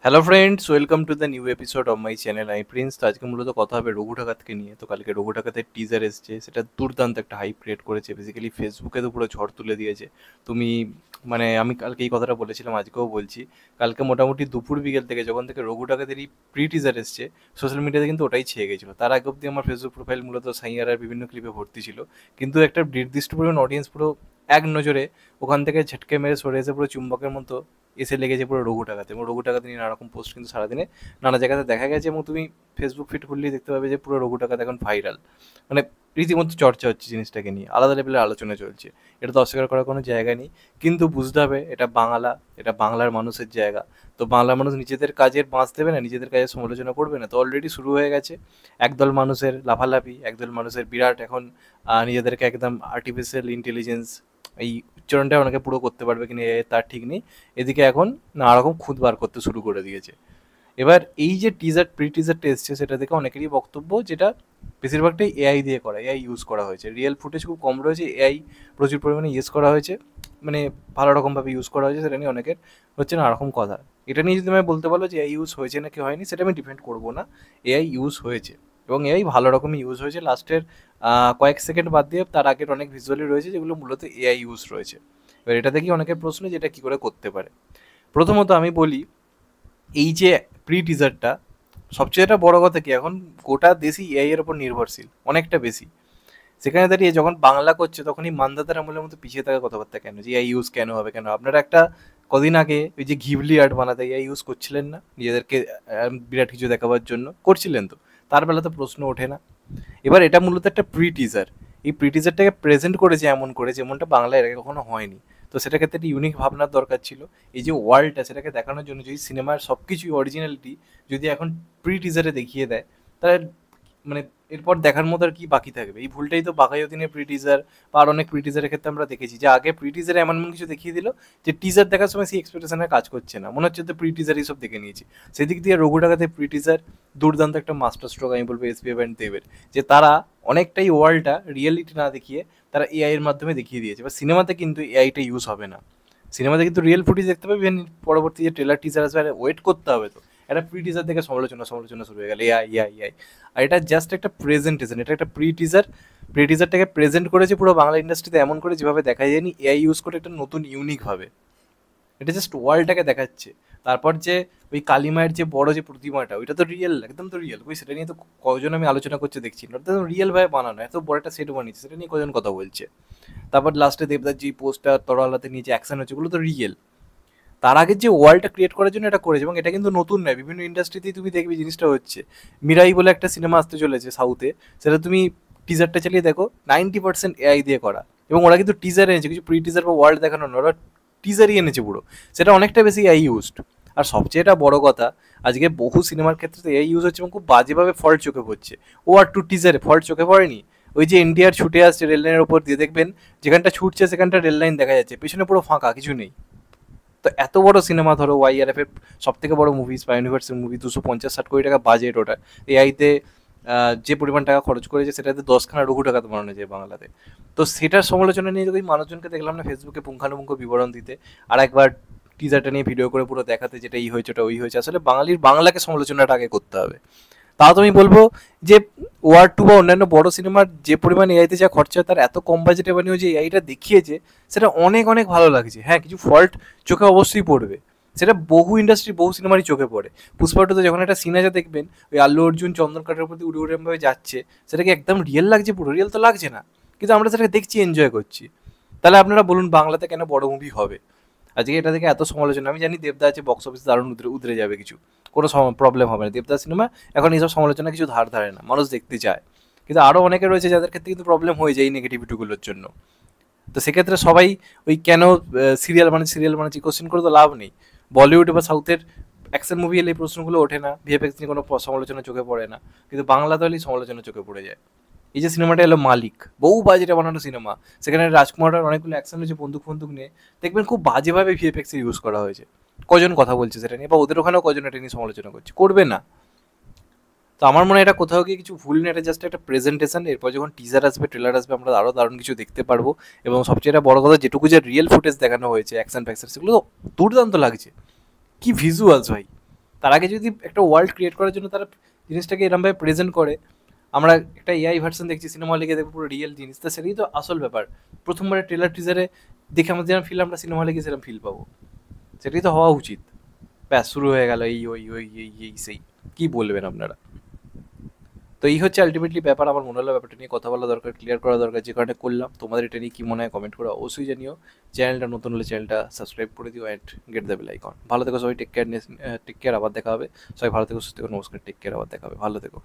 Hello friends, welcome to the new episode of my channel. আমি Prince. তো আজকে মূলত কথা হবে রঘু ডাকাতকে নিয়ে। তো কালকে রঘু ডাকাতের টিজার এসছে, সেটা দুর্দান্ত একটা হাইপ ক্রিয়েট করেছে। বেসিক্যালি ফেসবুকে তো পুরো ঝড় তুলে দিয়েছে। তুমি আমি কালকে এই কথাটা বলেছিলাম, আজকেও বলছি। কালকে মোটামুটি দুপুর বিকেল থেকে যখন থেকে রঘু ডাকাতের এই প্রি টিজার এসছে, সোশ্যাল মিডিয়াতে কিন্তু ওটাই ছেয়ে গেছিলো। তার আগে অব্দি আমার ফেসবুক প্রোফাইল মূলত সাইয়ারার বিভিন্ন ক্লিপে ভর্তি ছিল, কিন্তু একটা নির্দিষ্ট পরিমাণ অডিয়েন্স পুরো এক নজরে ওখান থেকে ঝটকে মেরে সরে এসে পুরো চুম্বকের মতো এসে লেগেছে পুরো রঘু টাকাতে। এবং রঘু টাকাতে নিয়ে নানা রকম পোস্ট কিন্তু সারাদিনে নানা জায়গাতে দেখা গেছে, এবং তুমি ফেসবুক ফিড খুললেই দেখতে পাবে যে পুরো রঘু টাকাতে এখন ভাইরাল। মানে রীতিমতো চর্চা হচ্ছে জিনিসটাকে নিয়ে, আলাদা লেভেলের আলোচনা চলছে। এটা তো অস্বীকার করার কোনো জায়গা নেই, কিন্তু বুঝতে হবে এটা বাংলা, এটা বাংলার মানুষের জায়গা। তো বাংলার মানুষ নিজেদের কাজের বাঁচ দেবে না, নিজেদের কাজের সমালোচনা করবে না? তো অলরেডি শুরু হয়ে গেছে একদল মানুষের লাফালাফি, একদল মানুষের বিরাট এখন নিজেদেরকে একদম আর্টিফিশিয়াল ইন্টেলিজেন্স, এই উচ্চারণটা অনেকে পুরো করতে পারবে কিনা তার ঠিক নেই, এদিকে এখন নানা রকম খুঁত বার করতে শুরু করে দিয়েছে। এবার এই যে টিজার প্রি টিজারটা এসছে, সেটা দেখে অনেকেরই বক্তব্য, যেটা বেশিরভাগটাই এআই দিয়ে করা, এআই ইউজ করা হয়েছে। রিয়েল ফুটেজ খুব কম রয়েছে, এআই প্রচুর পরিমাণে ইউজ করা হয়েছে, মানে ভালো রকমভাবে ইউজ করা হয়েছে। সেটা নিয়ে অনেকের হচ্ছে নানা রকম কথা। এটা নিয়ে যদি আমি বলতে পারো যে এআই ইউজ হয়েছে নাকি হয়নি, সেটা আমি ডিপেন্ড করবো না। এআই ইউজ হয়েছে, এবং এআই ভালো রকমই ইউজ হয়েছে। লাস্টের কয়েক সেকেন্ড বাদ দিয়ে তার আগের অনেক ভিজুয়ালি রয়েছে যেগুলো মূলত এআই ইউজ রয়েছে। এবার এটা দেখি অনেকের প্রশ্ন যে এটা কী করে করতে পারে। প্রথমত আমি বলি, এই যে প্রি টিজারটা, সবচেয়ে একটা বড় কথা কি, এখন গোটা দেশই এআই এর উপর নির্ভরশীল অনেকটা বেশি। সেখানে দাঁড়িয়ে যখন বাংলা করছে, তখনই মান্ধাতার আমলের মতো পিছিয়ে থাকা কথাবার্তা কেন, যে এআই ইউজ কেন হবে, কেন? আপনারা একটা কদিন আগে ওই যে ঘিবলি আর্ট বানাতে এআই ইউজ করছিলেন না, নিজেদেরকে বিরাট কিছু দেখাবার জন্য করছিলেন? তো তার বেলা তো প্রশ্ন ওঠে না। এবার এটা মূলত একটা প্রি টিজার। এই প্রি টিজারটাকে প্রেজেন্ট করেছে এমন করে, যেমনটা বাংলায় এর আগে কখনো হয়নি। তো সেটা ক্ষেত্রে একটা ইউনিক ভাবনার দরকার ছিল। এই যে ওয়ার্ল্ডটা, সেটাকে দেখানোর জন্য যদি সিনেমার সব কিছুই অরিজিনালিটি যদি এখন প্রি টিজারে দেখিয়ে দেয়, তাহলে মানে এরপর দেখার মতো আর কি বাকি থাকবে? এই ভুলটাই তো বাঘাযতীনের প্রি টিজার বা আর অনেক প্রি টিজারের ক্ষেত্রে আমরা দেখেছি, যে আগে প্রি টিজারে এমন এমন কিছু দেখিয়ে দিল যে টিজার দেখার সময় সেই এক্সপেকটেশনে কাজ করছে না, মনে হচ্ছে তো প্রি টিজারই সব দেখে নিয়েছি। সেদিক দিয়ে রঘু ডাকাতে প্রি টিজার দুর্দান্ত একটা মাস্টার স্ট্রোক আমি বলবো এসপিএফ অ্যান্ড দেবের, যে তারা অনেকটাই ওয়ার্ল্ডটা রিয়েলিটি না দেখিয়ে তারা এআই এর মাধ্যমে দেখিয়ে দিয়েছে। বা সিনেমাতে কিন্তু এআইটা ইউজ হবে না, সিনেমাতে কিন্তু রিয়েল ফুটেজ দেখতে পাবে। পরবর্তী যে ট্রেলার টিজার আসবে, ওয়েট করতে হবে। তো একটা প্রি টিজার দেখে সমালোচনা সমালোচনা শুরু হয়ে গেল, এআই এআই এআই। আর এটা জাস্ট একটা প্রেজেন্টেশন, এটা একটা প্রি টিজার। প্রি টিজারটাকে প্রেজেন্ট করেছে পুরো বাংলা ইন্ডাস্ট্রিতে এমন করে যেভাবে দেখা যায়নি, এআই ইউজ করে একটা নতুন ইউনিকভাবে। এটা জাস্ট ওয়ার্ল্ডটাকে দেখাচ্ছে। তারপর যে ওই কালিমায়ের যে বড় যে প্রতিমাটা, ওইটা তো রিয়েল, একদম তো রিয়েল। ওই সেটা নিয়ে তো কজন আমি আলোচনা করছে দেখছি, ওটা তো রিয়েল ভাবে বানানো, এত বড় একটা সেট বানিয়েছে, সেটা নিয়ে কজন কথা বলছে। তারপর লাস্টে দেবদাস যে পোস্টার তরোয়ালাতে নিয়ে যে অ্যাকশন হচ্ছে, ওগুলো তো রিয়েল। তার আগে যে ওয়ার্ল্ডটা ক্রিয়েট করার জন্য এটা করেছে, এবং এটা কিন্তু নতুন নয়, বিভিন্ন ইন্ডাস্ট্রিতেই তুমি দেখবে জিনিসটা হচ্ছে। মিরাই বলে একটা সিনেমা আসতে চলেছে সাউথে, সেটা তুমি টিজারটা চালিয়ে দেখো, 90% এআই দিয়ে করা। এবং ওরা কিন্তু টিজার এনেছে, কিছু প্রি টিজার বা ওয়ার্ল্ড দেখানো না, ওরা টিজারই এনেছে পুরো। সেটা অনেকটা বেশি এআই ইউজড। আর সবচেয়ে এটা বড় কথা, আজকে বহু সিনেমার ক্ষেত্রে তো এআই ইউজ হচ্ছে এবং খুব বাজেভাবে ফল্ট চোখে পড়ছে। ও আর টু টিজারে ফল্ট চোখে পড়েনি? ওই যে এনটিআর ছুটে আসছে রেল লাইনের ওপর দিয়ে, দেখবেন যেখানটা ছুটছে সেখানটা রেল লাইন দেখা যাচ্ছে, পেছনে পুরো ফাঁকা, কিছু নেই। তো এত বড় সিনেমা, ধরো ওয়াইআরএফ এর সব থেকে বড় মুভি, স্পাই ইউনিভার্সের মুভি, 250-60 কোটি টাকা বাজেট ওটা। এআইতে যে পরিমাণ টাকা খরচ করেছে, সেটাতে 10খানা রঘু টাকাতে বানানো যায় বাংলাতে। তো সেটার সমালোচনা নিয়ে যদি মানুষজনকে দেখলাম না ফেসবুকে পুঙ্খানুপুঙ্খ বিবরণ দিতে, আর একবার টিজারটা নিয়ে ভিডিও করে পুরো দেখাতে, যেটা এই হয়েছে ওটা ওই হয়েছে। আসলে বাঙালির বাংলাকে সমালোচনাটা আগে করতে হবে। তাও তো আমি বলবো যে ওয়ার টু বা অন্যান্য বড় সিনেমার যে পরিমাণ এআইতে যা খরচা হয়, তার এত কম বাজেটে বানিয়েও যে এআইটা দেখিয়েছে, সেটা অনেক অনেক ভালো লাগছে। হ্যাঁ, কিছু ফল্ট চোখে অবশ্যই পড়বে, সেটা বহু ইন্ডাস্ট্রি বহু সিনেমারই চোখে পড়ে। পুষ্পাটুতে যখন একটা সিন আছে দেখবেন, ওই আল্লু অর্জুন চন্দন কাঠের প্রতি উড়ে উড়ে ভাবে যাচ্ছে, সেটাকে একদম রিয়েল লাগছে? পুরো রিয়েল তো লাগছে না, কিন্তু আমরা সেটাকে দেখছি, এনজয় করছি। তাহলে আপনারা বলুন বাংলাতে কেন বড় মুভি হবে? আজকে এটা থেকে এত সমালোচনা, আমি জানি দেবদা আছে, বক্স অফিস দারুণ উতরে উতরে যাবে, কিছু কোনো প্রবলেম হবে না। দেবদা সিনেমা এখন এইসব সমালোচনা কিছু ধার ধারে না, মানুষ দেখতে চায়। কিন্তু আরও অনেকে রয়েছে যাদের ক্ষেত্রে কিন্তু প্রবলেম হয়ে যায় এই নেগেটিভিটিগুলোর জন্য। তো সেক্ষেত্রে সবাই ওই কেন সিরিয়াল বানাচ্ছি কোশ্চেন করে তো লাভ নেই। বলিউড বা সাউথের অ্যাকশন মুভি এলে এই প্রশ্নগুলো ওঠে না, ভিএফএক্স নিয়ে কোনো সমালোচনা চোখে পড়ে না, কিন্তু বাংলা তো হলেই সমালোচনা চোখে পড়ে যায়। এই যে সিনেমাটা এলো মালিক, বহু বাজেটে বানানো সিনেমা, সেখানে রাজকুমারের অনেকগুলো অ্যাকশন হয়েছে বন্দুক ফন্দুক নিয়ে, দেখবেন খুব বাজেভাবে ভিএফএক্স ইউজ করা হয়েছে। কজন কথা বলছে সেটা নিয়ে, বা ওদের ওখানেও কজন এটা নিয়ে সমালোচনা করছে? করবে না। তো আমার মনে হয় এটা কোথাও গিয়ে কিছু ভুল নেই, এটা জাস্ট একটা প্রেজেন্টেশন। এরপর যখন টিজার আসবে, ট্রেলার আসবে, আমরা আরও দারুণ কিছু দেখতে পারবো। এবং সবচেয়ে একটা বড় কথা, যেটুকু যে রিয়েল ফুটেজ দেখানো হয়েছে অ্যাকশন ফ্যাকশন, সেগুলো তো দুর্দান্ত লাগছে। কি ভিজুয়ালস ভাই! তার আগে যদি একটা ওয়ার্ল্ড ক্রিয়েট করার জন্য তারা জিনিসটাকে এরমভাবে প্রেজেন্ট করে, আমরা একটা এআই ভার্সন দেখছি সিনেমা হলে গিয়ে দেখবো পুরো রিয়েল জিনিস, তো সেটাই তো আসল ব্যাপার। প্রথমবারে ট্রেলার টিজারে দেখে আমাদের যেরকম ফিল, আমরা সিনেমা হলে গিয়ে সেরকম ফিল পাবো, সেটাই তো হওয়া উচিত। ব্যাস শুরু হয়ে গেল এই ওই ওই এই এই সেই, কি বলবেন আপনারা? তো এই হচ্ছে আলটিমেটলি ব্যাপার। আমার মনে হলো ব্যাপারটা নিয়ে কথা বলা দরকার, ক্লিয়ার করা দরকার, যে কারণে করলাম। তোমাদের এটা নিয়ে কী মনে হয় কমেন্ট করে অবশ্যই জানিও। চ্যানেলটা নতুন হলে চ্যানেলটা সাবস্ক্রাইব করে দিও and get the bell icon. ভালো থেকো সবাই, টেক কেয়ার, আবার দেখা হবে। সবাই ভালো থেকো, সুস্থ থেকো, নমস্কার, টেক কেয়ার, আবার দেখা হবে, ভালো থেকো।